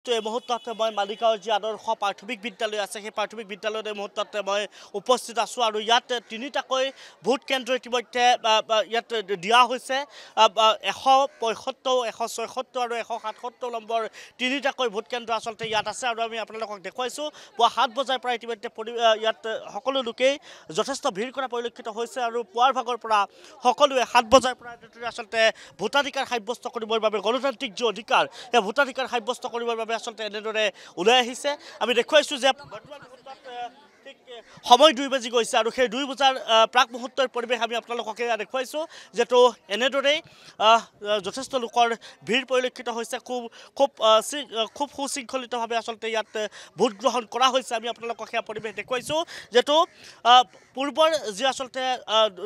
তো এই মুহূৰ্তত মই মালিগাঁৱৰ যি আদৰ্শ প্ৰাথমিক বিদ্যালয় আছে সেই প্ৰাথমিক বিদ্যালয়ত এই মুহূৰ্তত মই উপস্থিত আছোঁ আৰু ইয়াত তিনিটাকৈ ভোট কেন্দ্ৰ ইতিমধ্যে ইয়াত দিয়া হৈছে 175, 176 আৰু 177 নম্বৰ তিনিটাকৈ ভোট কেন্দ্ৰ আচলতে ইয়াত আছে আৰু আমি আপোনালোকক দেখুৱাইছোঁ পুৱা 7 বজাৰ পৰা ইতিমধ্যে ইয়াত সকলো লোকেই যথেষ্ট ভিৰ কৰা পৰিলক্ষিত হৈছে আৰু পুৱাৰ ভাগৰ পৰা সকলোৱে 7 বজাৰ পৰা আচলতে ভোটাধিকাৰ সাব্যস্ত কৰিবৰ বাবে গণতান্ত্ৰিক যি অধিকাৰ সেই ভোটাধিকাৰ সাব্যস্ত কৰিবৰ বাবে আসলে এনেদৰে ওলাই আহিছে আমি দেখুৱাইছো যে বৰ্তমান মুহূৰ্তত ঠিক সময় 2 বাজি গৈছে আৰু সেই 2 বজাৰ প্ৰাক মুহূৰ্তৰ পৰিৱেশ আমি আপোনালোকক দেখুৱাইছো যেটো এনেদৰে যথেষ্ট লোকৰ ভিৰ পৰিলক্ষিত হৈছে খুব সুশৃংখলিতভাৱে আসলে ইয়াত ভোট গ্ৰহণ কৰা হৈছে আমি আপোনালোকক সেই পৰিৱেশ দেখুৱাইছো যেটো পূৰ্বৰ যি আসলে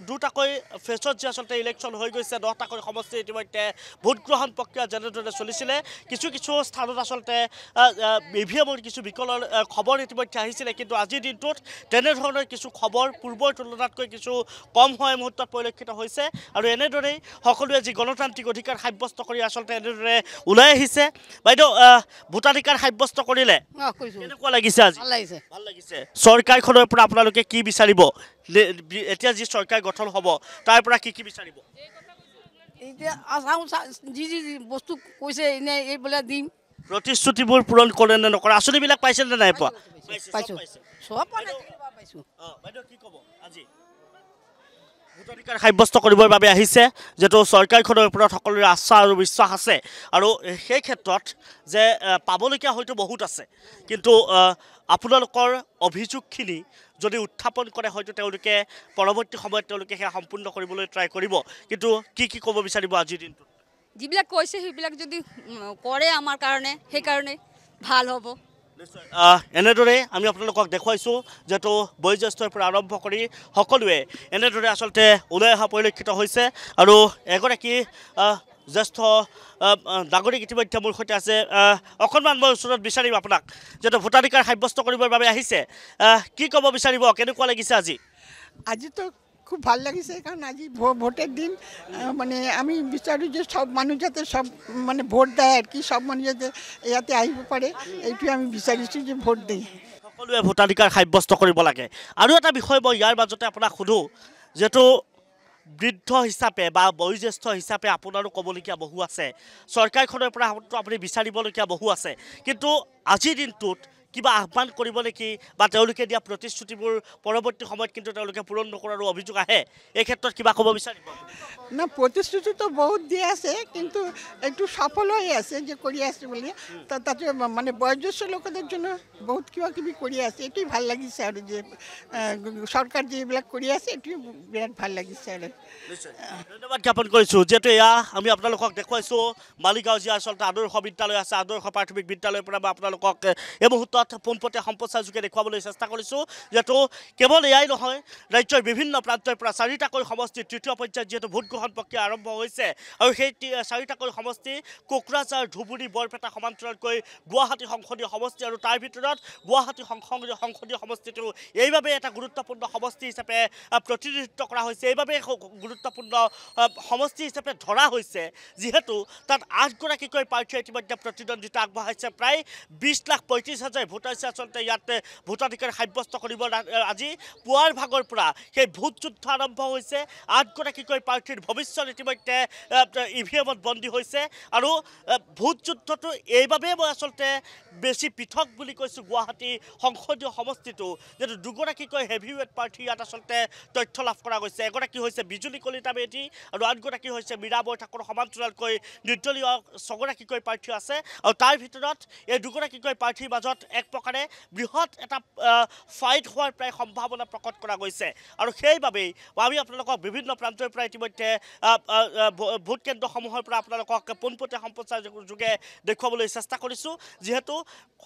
দুটাকৈ ফেচত যি আসলে ইলেকশ্যন হৈ গৈছে 10টাকৈ সমষ্টি ইতিমধ্যে ভোট গ্ৰহণ প্ৰক্ৰিয়া যেনেদৰে চলিছিলে কিছু স্থানত আসলে ইভিএমৰ কিছু বিকলৰ খবৰ ইতিমধ্যে আহিছিলে কিন্তু আজিৰ দিনটোত তেনেধৰণৰ কিছু খবৰ পূৰ্বৰ তুলনাতকৈ কিছু কম হয় মুহূৰ্তত পৰিলক্ষিত হৈছে আৰু এনেদৰে সকলোৱে যি গণতান্ত্ৰিক অধিকাৰ সাব্যস্ত কৰি আসলে এনেদৰে ওলাই আহিছে বাইদেউ ভোটাধিকাৰ সাব্যস্ত কৰিলে কেনেকুৱা লাগিছে আজি ভাল লাগিছে চৰকাৰখনৰ পৰা আপোনালোকে কি বিচাৰিব এতিয়া যি চৰকাৰ গঠন হ'ব তাৰ পৰা কি বিচাৰিব এতিয়া যি বস্তু কৈছে এনে এই বোলে দিম প্ৰতিশ্ৰুতিবোৰ পূৰণ কৰে নে নকৰে আঁচনিবিলাক পাইছে নে নাই পোৱা পাইছো সব পাইছো বাইদেউ কি ক'ব আজি ভোটাধিকাৰ সাব্যস্ত কৰিবৰ বাবে আহিছে যেটো চৰকাৰখনৰ ওপৰত সকলোৰে আস্থা আৰু বিশ্বাস আছে আৰু সেই ক্ষেত্ৰত যে পাবলগীয়া হয়তো বহুত আছে কিন্তু আপোনালোকৰ অভিযোগখিনি যদি উত্থাপন কৰে হয়তো তেওঁলোকে পৰৱৰ্তী সময়ত তেওঁলোকে সেয়া সম্পূৰ্ণ কৰিবলৈ ট্ৰাই কৰিব কিন্তু কি ক'ব বিচাৰিব আজিৰ দিনটোত যিবিলাক কৈছে সেইবিলাক যদি কৰে আমাৰ কাৰণে সেই কাৰণে ভাল হ'ব এনেদৰে আমি আপোনালোকক দেখুৱাইছোঁ যেটো বয়োজ্যেষ্ঠৰ পৰা আৰম্ভ কৰি সকলোৱে এনেদৰে আচলতে ওলাই অহা পৰিলক্ষিত হৈছে আৰু এগৰাকী জ্যেষ্ঠ নাগৰিক ইতিমধ্যে মোৰ সৈতে আছে অকণমান মই ওচৰত বিচাৰিম আপোনাক যেটো ভোটাধিকাৰ সাব্যস্ত কৰিবৰ বাবে আহিছে কি ক'ব বিচাৰিব কেনেকুৱা লাগিছে আজি তো খুব ভাল লাগিছে কাৰণ আজি ভোটেৰ দিন মানে আমি বিচাৰো যে সব মানুহ যাতে সব মানে ভোট দেয় আৰ কি সব মানুহ যাতে ইয়াতে আহিব পাৰে এইটো আমি বিচাৰিছো যে ভোট দেই সকলোৱে ভোটাধিকাৰ সাব্যস্ত কৰিব লাগে আৰু এটা বিষয় মই ইয়াৰ মাজতে আপোনাক সুধো যেটো বৃদ্ধ হিচাপে বা বয়োজ্যেষ্ঠ হিচাপে আপোনাৰো ক'বলগীয়া বহু আছে চৰকাৰখনৰ পৰা আপুনি বিচাৰিবলগীয়া বহু আছে কিন্তু আজিৰ দিনটোত কিবা আহ্বান কৰিব নেকি বা তেওঁলোকে দিয়া প্ৰতিশ্ৰুতিবোৰ পৰৱৰ্তী সময়ত কিন্তু তেওঁলোকে পূৰণ নকৰাৰ অভিযোগ আহে এই ক্ষেত্ৰত কিবা ক'ব বিচাৰিব না প্ৰতিশ্ৰুতি তো বহুত দিয়া আছে কিন্তু একটু সফল হৈ আছে যে কৰি আছে বুলি তাতে মানে বয়োজ্যেষ্ঠ লোকদেৰ জন্য বহুত কিবা কৰি আছে এটাই ভাল লাগিছে আৰু যে সৰকাৰ যেবিলাক কৰি আছে এটাই বিৰাট ভাল লাগিছে আৰু ধন্যবাদ জ্ঞাপন কৰিছোঁ যেটো এয়া আমি আপোনালোকক দেখুৱাইছোঁ মালিগাঁও যি আচলতে আদৰ্শ বিদ্যালয় আছে আদৰ্শ প্ৰাথমিক বিদ্যালয়ৰ পৰা আপোনালোকক এই মুহূৰ্তত পোনপটীয়া সম্প্ৰচাৰযোগে দেখুৱাবলৈ চেষ্টা কৰিছোঁ যেটো কেৱল এয়াই নহয় ৰাজ্যৰ বিভিন্ন প্ৰান্তৰ পৰা 4টাকৈ সমষ্টিৰ তৃতীয় পৰ্যায়ত যেটো ভোট গ্ৰহণ প্ৰক্ৰিয়া আৰম্ভ হৈছে আৰু সেই 4টাকৈ সমষ্টি কোকৰাঝাৰ ধুবুৰী বৰপেটা সমান্তৰালকৈ গুৱাহাটী সংসদীয় সমষ্টি আৰু তাৰ ভিতৰত গুৱাহাটী সংসদীয় সমষ্টিটো এইভাবে এটা গুৰুত্বপূৰ্ণ সমষ্টি হিচাপে প্ৰতিনিধিত্ব কৰা হৈছে এইভাবে গুৰুত্বপূৰ্ণ সমষ্টি হিচাপে ধৰা হৈছে যিহেতু তাত 8গৰাকীকৈ প্ৰাৰ্থীয়ে ইতিমধ্যে প্ৰতিদ্বন্দ্বিতা আগবঢ়াইছে প্ৰায় 20,35,000 ভোটাৰছে আচলতে ইয়াত ভোটাধিকাৰ সাব্যস্ত কৰিব আজি পুৱাৰ ভাগৰ পৰা সেই ভোট যুদ্ধ আৰম্ভ হৈছে 8গৰাকীকৈ প্ৰাৰ্থীৰ ভৱিষ্যত ইতিমধ্যে ইভিএমত বন্দী হৈছে আৰু ভোট যুদ্ধটো এইভাবে মই আচলতে বেছি পৃথক বুলি কৈছোঁ গুৱাহাটী সংসদীয় সমষ্টিটো যেটো 2গৰাকীকৈ হেভিৱেট প্ৰাৰ্থী ইয়াত আচলতে তথ্য লাভ কৰা গৈছে এগৰাকী হৈছে বিজুলী কলিতা বেদী আৰু আনগৰাকী হৈছে মীৰা বৰঠাকুৰ সমান্তৰালকৈ নিৰ্দলীয় 6গৰাকীকৈ প্ৰাৰ্থী আছে আৰু তাৰ ভিতৰত এই 2গৰাকীকৈ প্ৰাৰ্থীৰ মাজত এক প্ৰকাৰে বৃহৎ এটা ফাইট হোৱাৰ প্ৰায় সম্ভাৱনা প্ৰকট কৰা গৈছে আৰু সেইবাবেই আমি আপোনালোকক বিভিন্ন প্ৰান্তৰ পৰা ইতিমধ্যে ভোট কেন্দ্ৰসমূহৰ পৰা আপোনালোকক পোনপটীয়া সম্প্ৰচাৰ যোগে দেখুৱাবলৈ চেষ্টা কৰিছোঁ যিহেতু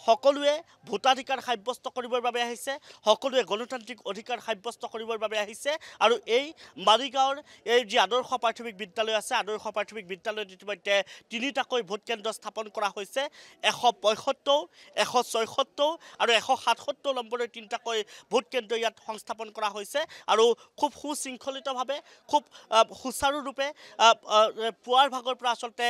সকলোৱে ভোটাধিকাৰ সাব্যস্ত কৰিবৰ বাবে আহিছে সকলোৱে গণতান্ত্ৰিক অধিকাৰ সাব্যস্ত কৰিবৰ বাবে আহিছে আৰু এই মালিগাঁৱৰ এই যি আদৰ্শ প্ৰাথমিক বিদ্যালয় আছে আদৰ্শ প্ৰাথমিক বিদ্যালয়ত ইতিমধ্যে 3টাকৈ ভোট কেন্দ্ৰ স্থাপন কৰা হৈছে 175, 176 আৰু 177 নম্বৰৰ 3টাকৈ ভোট কেন্দ্ৰ ইয়াত সংস্থাপন কৰা হৈছে আৰু খুব সুশৃংখলিতভাৱে খুব সুচাৰুৰূপে পুৱাৰ ভাগৰ পৰা আচলতে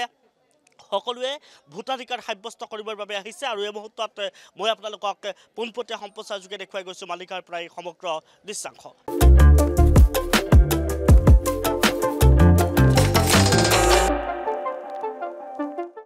সকলোৱে ভোটাধিকাৰ সাব্যস্ত কৰিবৰ বাবে আহিছে আৰু এই মুহূৰ্তত মই আপোনালোকক পোনপটীয়া সম্প্ৰচাৰযোগে দেখুৱাই গৈছোঁ মালিগাঁৱৰ পৰা এই সমগ্ৰ দৃশ্যাংশ।